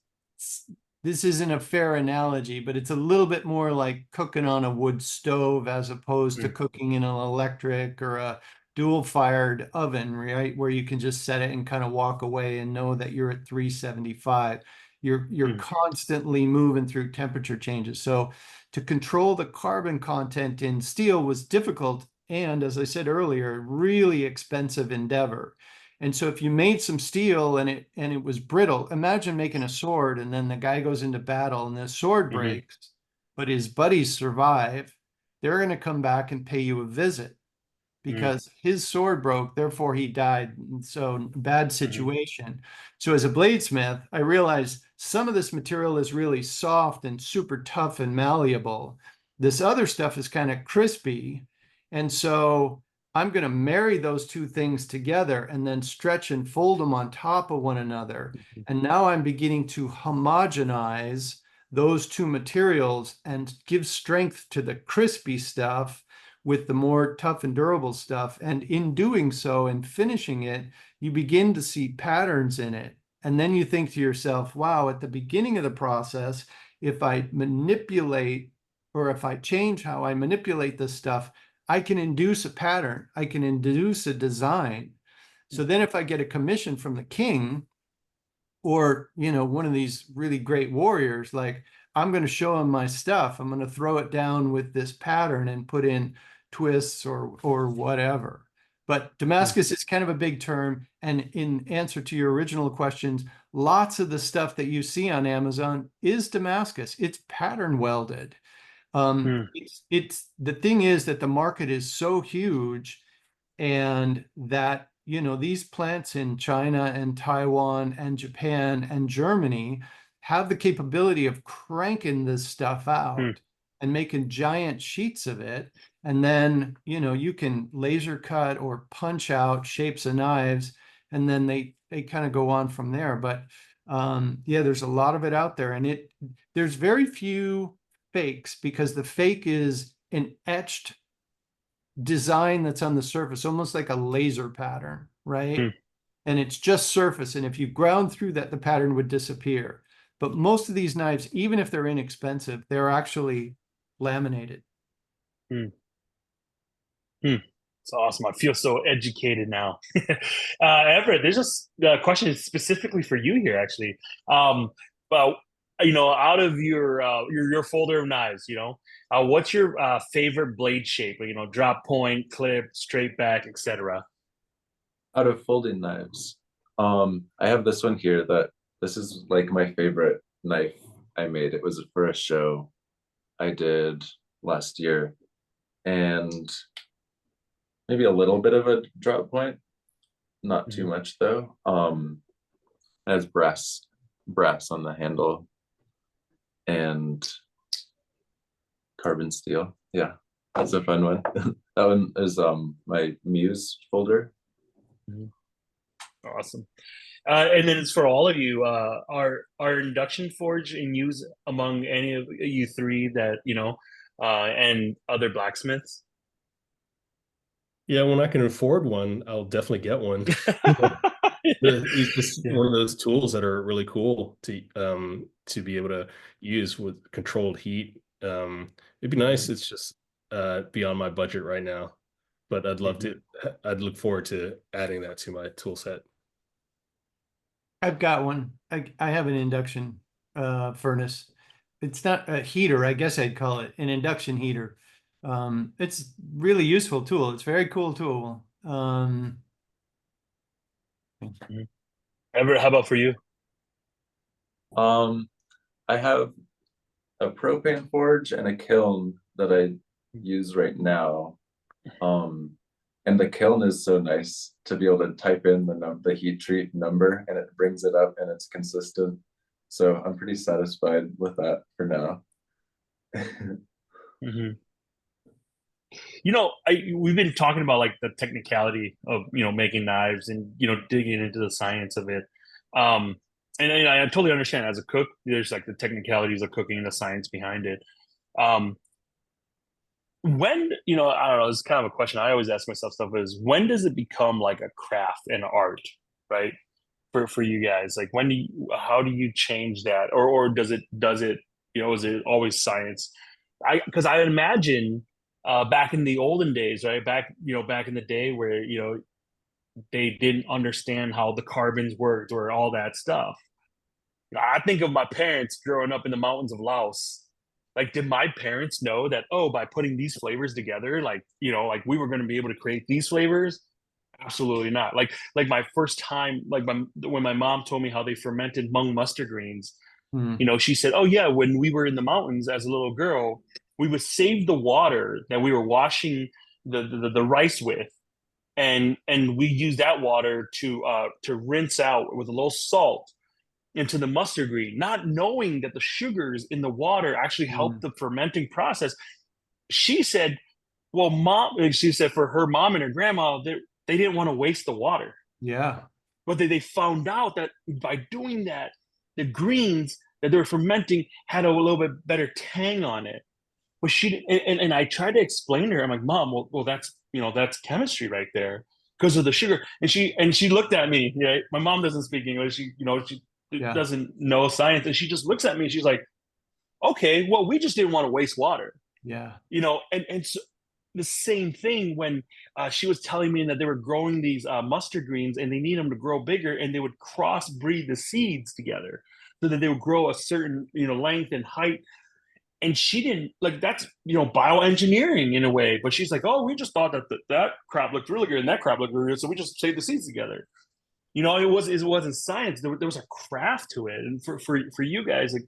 isn't a fair analogy, but it's a little bit more like cooking on a wood stove as opposed to cooking in an electric or a dual fired oven, right? Where you can just set it and kind of walk away and know that you're at 375. You're constantly moving through temperature changes. So to control the carbon content in steel was difficult. And as I said earlier, really expensive endeavor. And so if you made some steel and it was brittle, imagine making a sword and then the guy goes into battle and the sword breaks, but his buddies survive. They're going to come back and pay you a visit because his sword broke, therefore he died. And so bad situation. So as a bladesmith, I realized some of this material is really soft and super tough and malleable. This other stuff is kind of crispy. And so I'm going to marry those two things together and then stretch and fold them on top of one another. And now I'm beginning to homogenize those two materials and give strength to the crispy stuff with the more tough and durable stuff. And in doing so and finishing it, you begin to see patterns in it. And then you think to yourself, wow, at the beginning of the process, if I manipulate or if I change how I manipulate this stuff, I can induce a pattern. I can induce a design. So then if I get a commission from the king or, you know, one of these really great warriors, like I'm going to show him my stuff. I'm going to throw it down with this pattern and put in twists or whatever. But Damascus is kind of a big term. And in answer to your original questions, lots of the stuff that you see on Amazon is Damascus. It's pattern welded. It's the thing is that the market is so huge and that, you know, these plants in China and Taiwan and Japan and Germany have the capability of cranking this stuff out and making giant sheets of it. And then, you know, you can laser cut or punch out shapes of knives, and then they kind of go on from there. But yeah, there's a lot of it out there, and there's very few fakes because the fake is an etched design that's on the surface, almost like a laser pattern, right? And it's just surface. And if you ground through that, the pattern would disappear. But most of these knives, even if they're inexpensive, they're actually laminated. It's awesome. I feel so educated now. Everett, there's just a question specifically for you here, actually. Well, you know, out of your folder of knives, you know, what's your favorite blade shape? You know, drop point, clip, straight back, etc. Out of folding knives, I have this one here this is like my favorite knife I made. It was for a show I did last year, and maybe a little bit of a drop point, not too much though. It has brass on the handle and carbon steel. Yeah, that's a fun one. That one is my Muse folder. Awesome. And then it's for all of you. Are induction forge in use among any of you three that you know, and other blacksmiths? Yeah, when I can afford one, I'll definitely get one. It's just one of those tools that are really cool to be able to use with controlled heat. It'd be nice. It's just beyond my budget right now, but I'd love to. I'd look forward to adding that to my tool set. I've got one. I have an induction furnace. It's not a heater, I guess I'd call it an induction heater. It's really useful tool. It's a very cool tool. Everett, how about for you? I have a propane forge and a kiln that I use right now. And the kiln is so nice to be able to type in the heat treat number and it brings it up and it's consistent. So I'm pretty satisfied with that for now. You know, we've been talking about like the technicality of, you know, making knives and, you know, digging into the science of it. And I totally understand as a cook, there's like the technicalities of cooking and the science behind it. when, I don't know, it's kind of a question I always ask myself stuff is, when does it become like a craft and art, right? For you guys, like how do you change that? Or does it, is it always science? Because I imagine back in the olden days, right? Back in the day where, they didn't understand how the carbons worked or all that stuff. I think of my parents growing up in the mountains of Laos. Like, did my parents know that, oh, by putting these flavors together, like, like we were going to be able to create these flavors? Absolutely not. Like my first time, when my mom told me how they fermented Hmong mustard greens, she said, oh yeah, when we were in the mountains as a little girl, we would save the water that we were washing the rice with, and we use that water to rinse out with a little salt into the mustard green, not knowing that the sugars in the water actually help the fermenting process. She said, well, she said for her mom and her grandma, they didn't want to waste the water. Yeah. But they found out that by doing that, the greens that they were fermenting had a little bit better tang on it. But and I tried to explain to her, I'm like, Mom, well that's chemistry right there because of the sugar. And she looked at me. Yeah, my mom doesn't speak English. She doesn't know science, and she just looks at me. And she's like, okay, well, we just didn't want to waste water. Yeah. And so the same thing when she was telling me that they were growing these mustard greens and they need them to grow bigger, and they would crossbreed the seeds together so that they would grow a certain length and height. And she didn't like that's bioengineering in a way, but she's like, oh, we just thought that crop looked really good and that crop looked really good, so we just saved the seeds together. It wasn't science. There was a craft to it, and for you guys, like,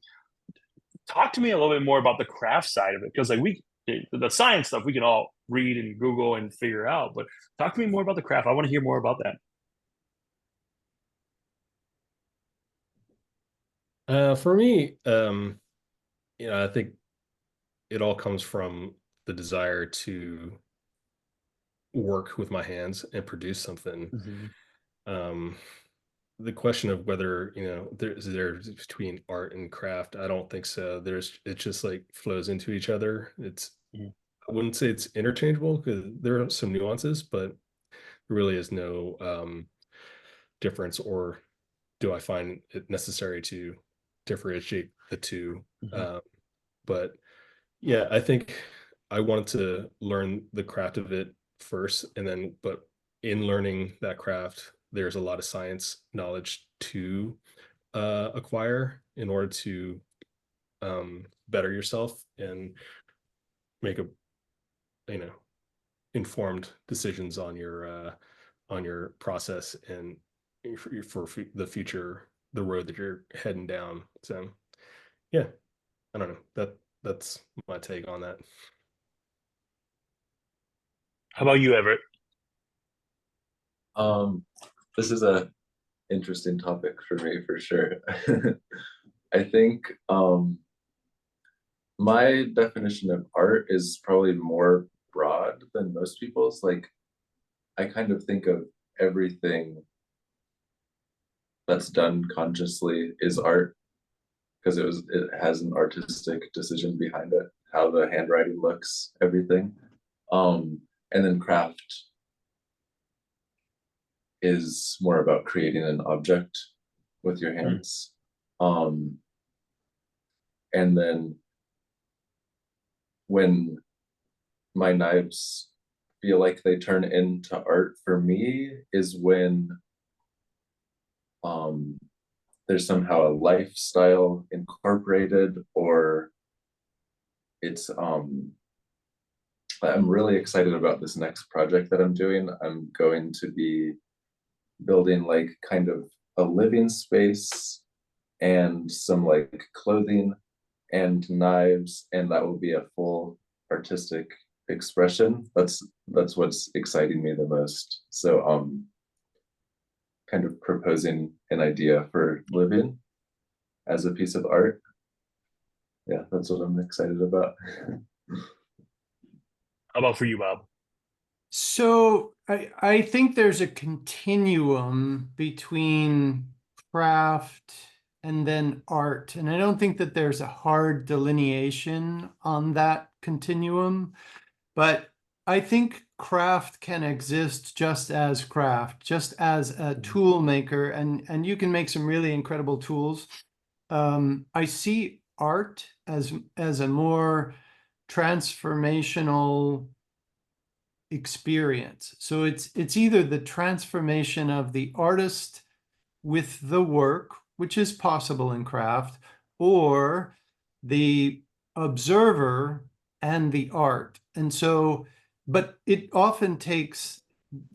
talk to me a little bit more about the craft side of it, because like the science stuff we can all read and Google and figure out, but talk to me more about the craft. I want to hear more about that. For me, I think it all comes from the desire to work with my hands and produce something. The question of whether there's between art and craft, I don't think so. It just like flows into each other. I wouldn't say it's interchangeable because there are some nuances, but there really is no difference, or do I find it necessary to differentiate the two. But yeah, I think I wanted to learn the craft of it first, but in learning that craft, there's a lot of science knowledge to acquire in order to better yourself and make informed decisions on your process and for the future, the road that you're heading down. So yeah, I don't know, that's my take on that. How about you, Everett? This is a interesting topic for me for sure. I think my definition of art is probably more broad than most people's. Like, I kind of think of everything that's done consciously is art, because it has an artistic decision behind it, how the handwriting looks, everything. And then craft is more about creating an object with your hands. And then when my knives feel like they turn into art for me is when there's somehow a lifestyle incorporated, or it's I'm really excited about this next project that I'm doing. I'm going to be building like kind of a living space and some like clothing and knives, and that will be a full artistic expression. That's what's exciting me the most. So kind of proposing an idea for living as a piece of art. Yeah, that's what I'm excited about. How about for you, Bob? So I think there's a continuum between craft and then art, and I don't think that there's a hard delineation on that continuum. But I think craft can exist just as craft, just as a tool maker, and you can make some really incredible tools. I see art as a more transformational experience. So it's either the transformation of the artist with the work, which is possible in craft, or the observer and the art. And so, but it often takes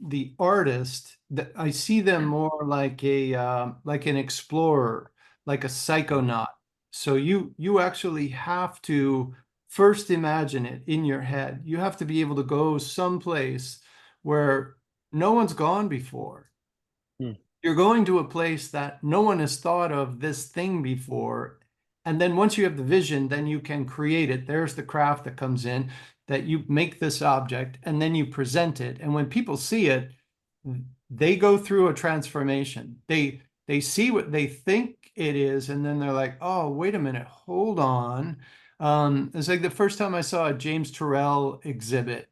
the artist that I see them more like a like an explorer, like a psychonaut. So you actually have to first imagine it in your head. You have to be able to go someplace where no one's gone before. Hmm. You're going to a place that no one has thought of this thing before. And then once you have the vision, then you can create it. There's the craft that comes in, that you make this object and then you present it. And when people see it, they go through a transformation. They see what they think it is, and then they're like, oh, wait a minute, hold on. It's like the first time I saw a James Turrell exhibit.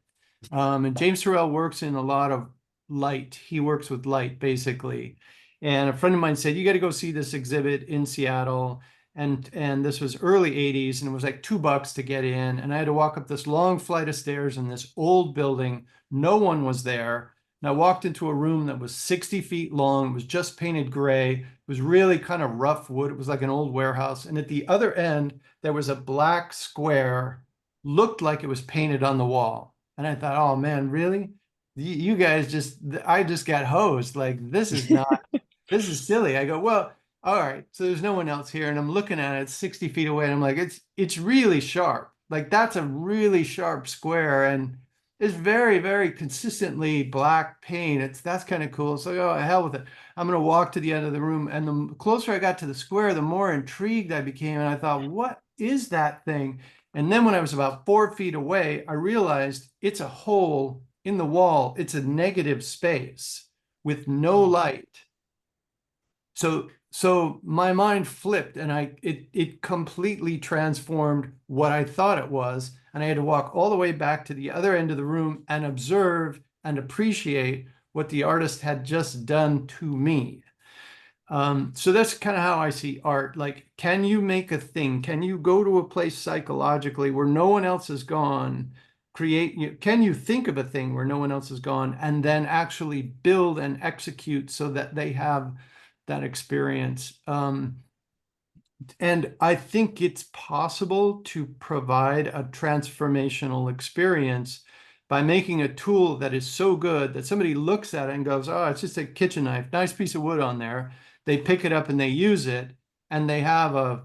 And James Turrell works in a lot of light. He works with light, basically. And a friend of mine said, you got to go see this exhibit in Seattle. And this was early 80s, and it was like $2 to get in. And I had to walk up this long flight of stairs in this old building. No one was there. And I walked into a room that was 60 feet long. It was just painted gray. It was really kind of rough wood. It was like an old warehouse. And at the other end, there was a black square, looked like it was painted on the wall. And I thought, oh man, really? You guys I just got hosed. Like, this is not, this is silly. I go, well, all right. So there's no one else here. And I'm looking at it, it's 60 feet away. And I'm like, it's really sharp. Like, that's a really sharp square. And it's very, very consistently black paint. That's kind of cool. So, oh, hell with it. I'm going to walk to the end of the room. And the closer I got to the square, the more intrigued I became. And I thought, what is that thing? And then when I was about 4 feet away, I realized it's a hole in the wall. It's a negative space with no light. So my mind flipped, and it completely transformed what I thought it was. And I had to walk all the way back to the other end of the room and observe and appreciate what the artist had just done to me. So that's kind of how I see art. Like, can you make a thing? Can you go to a place psychologically where no one else has gone? Can you think of a thing where no one else has gone, and then actually build and execute so that they have that experience? And I think it's possible to provide a transformational experience by making a tool that is so good that somebody looks at it and goes, oh, it's just a kitchen knife, nice piece of wood on there. They pick it up and they use it, and they have a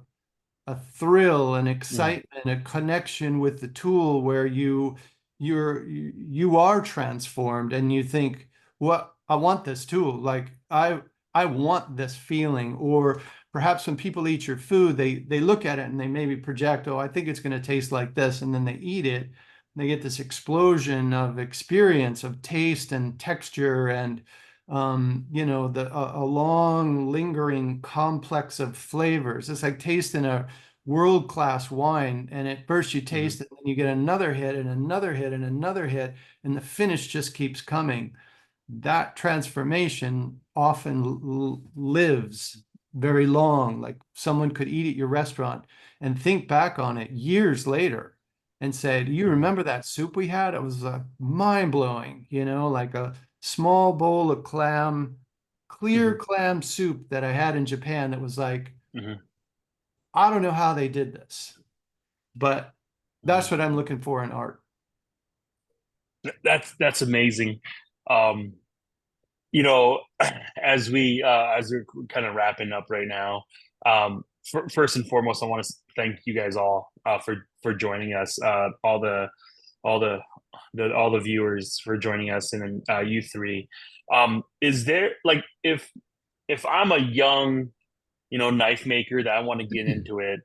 thrill, an excitement, a connection with the tool where you are transformed, and you think, well, I want this tool. Like, I want this feeling. Or perhaps when people eat your food, they look at it and they maybe project, oh, I think it's going to taste like this, and then they eat it. They get this explosion of experience, of taste and texture, and a long lingering complex of flavors. It's like tasting a world-class wine, and at first you taste it, and then you get another hit and another hit and another hit, and the finish just keeps coming. That transformation often lives very long. Like, someone could eat at your restaurant and think back on it years later and say, do you remember that soup we had? It was mind-blowing, like a small bowl of clear clam soup that I had in Japan that was like, I don't know how they did this, but that's what I'm looking for in art. That's amazing. As we're kind of wrapping up right now, first and foremost, I want to thank you guys all for joining us. All the viewers for joining us, and you three. Is there, like, if I'm a young, knife maker that I want to get into it,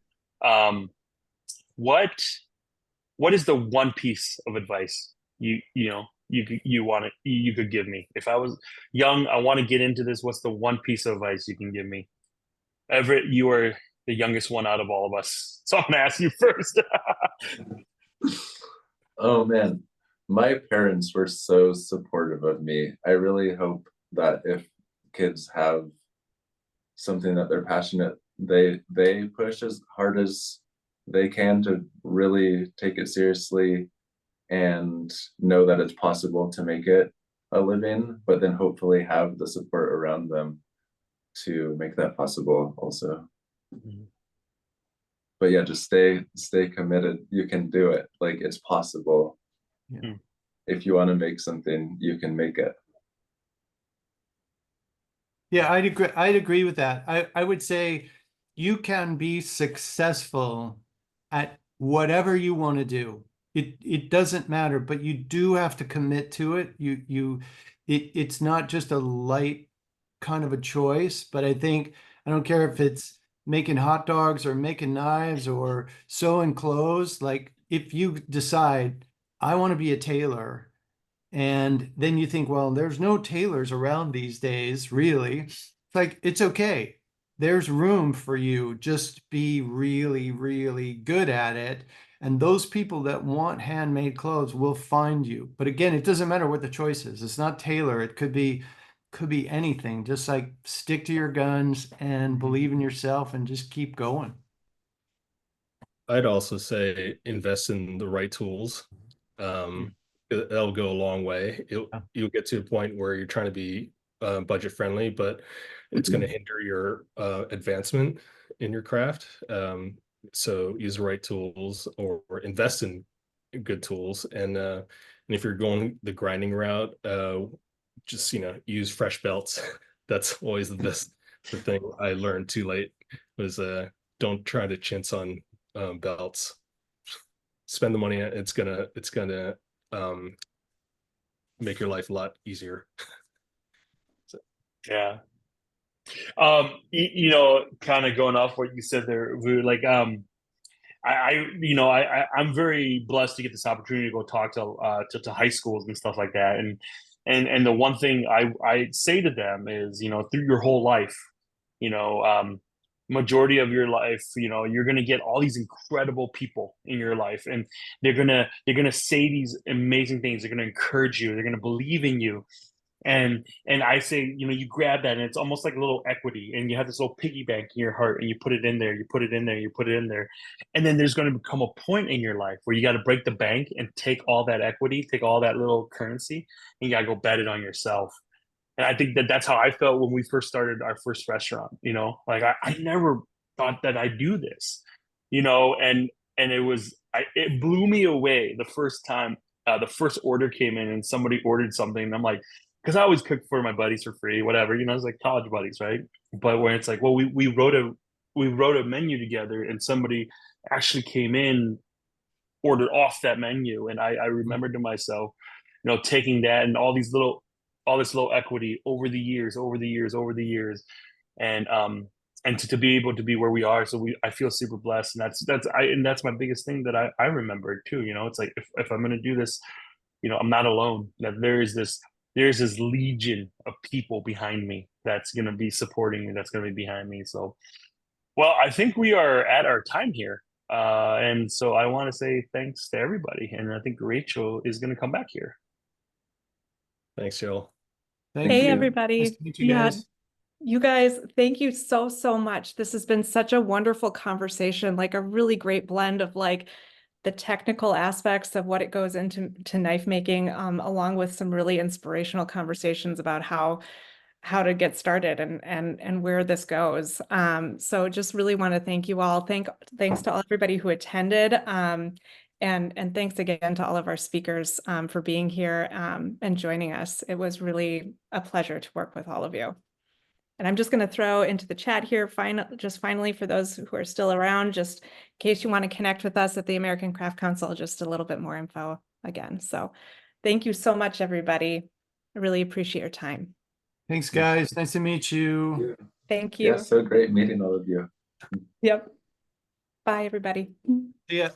what is the one piece of advice you could give me? If I was young, I want to get into this, what's the one piece of advice you can give me? Everett, you are the youngest one out of all of us, so I'm gonna ask you first. Oh man. my parents were so supportive of me. I really hope that if kids have something that they're passionate, they push as hard as they can to really take it seriously and know that it's possible to make it a living, but then hopefully have the support around them to make that possible also. Mhm. But yeah, just stay committed. You can do it. Like, it's possible. Yeah. If you want to make something, you can make it. Yeah, I'd agree with that. I would say you can be successful at whatever you want to do. It doesn't matter, but you do have to commit to it. It's not just a light kind of a choice, but I think I don't care if it's making hot dogs or making knives or sewing clothes, like if you decide I want to be a tailor, and then you think, well, there's no tailors around these days, really. It's like, it's okay. There's room for you. Just be really, really good at it. And those people that want handmade clothes will find you. But again, it doesn't matter what the choice is. It's not tailor. It could be anything. Just like stick to your guns and believe in yourself and just keep going. I'd also say invest in the right tools. That'll go a long way. You'll get to a point where you're trying to be budget friendly, but it's going to hinder your advancement in your craft. So use the right tools or invest in good tools. And if you're going the grinding route, just use fresh belts. That's always the best. The thing I learned too late was don't try to chintz on belts. Spend the money. It's gonna make your life a lot easier. Yeah. Kind of going off what you said there, Vu, like, I'm very blessed to get this opportunity to go talk to high schools and stuff like that. And the one thing I say to them is, through your whole life, you know, majority of your life, you're going to get all these incredible people in your life, and they're going to say these amazing things. They're going to encourage you. They're going to believe in you. And I say, you grab that, and it's almost like a little equity, and you have this little piggy bank in your heart, and you put it in there, you put it in there, you put it in there. And then there's going to become a point in your life where you got to break the bank and take all that equity, take all that little currency, and you got to go bet it on yourself. And I think that's how I felt when we first started our first restaurant. Like I never thought that I'd do this, and it blew me away the first time the first order came in and somebody ordered something, and I'm like, because I always cook for my buddies for free, whatever, it's like college buddies, right? But when it's like, well, we wrote a menu together, and somebody actually came in, ordered off that menu, and I remembered to myself, taking that and all this little equity over the years, and to be able to be where we are. So I feel super blessed, and that's my biggest thing that I remembered too. It's like, if I'm going to do this, I'm not alone. That there's this legion of people behind me that's going to be supporting me, that's going to be behind me. So, well, I think we are at our time here. And so I want to say thanks to everybody. And I think Rachel is going to come back here. Thanks, Joel. Thank Hey, you. everybody. Nice to meet you guys. You guys, thank you so, so much. This has been such a wonderful conversation, like a really great blend of like the technical aspects of what it goes into knife making, along with some really inspirational conversations about how to get started and where this goes. So just really want to thank you all. Thanks to everybody who attended. And thanks again to all of our speakers for being here and joining us. It was really a pleasure to work with all of you. And I'm just going to throw into the chat here, finally, for those who are still around, just in case you want to connect with us at the American Craft Council, just a little bit more info again. So thank you so much, everybody. I really appreciate your time. Thanks, guys. Nice to meet you. Thank you. Yeah, so great meeting all of you. Yep. Bye, everybody. See ya.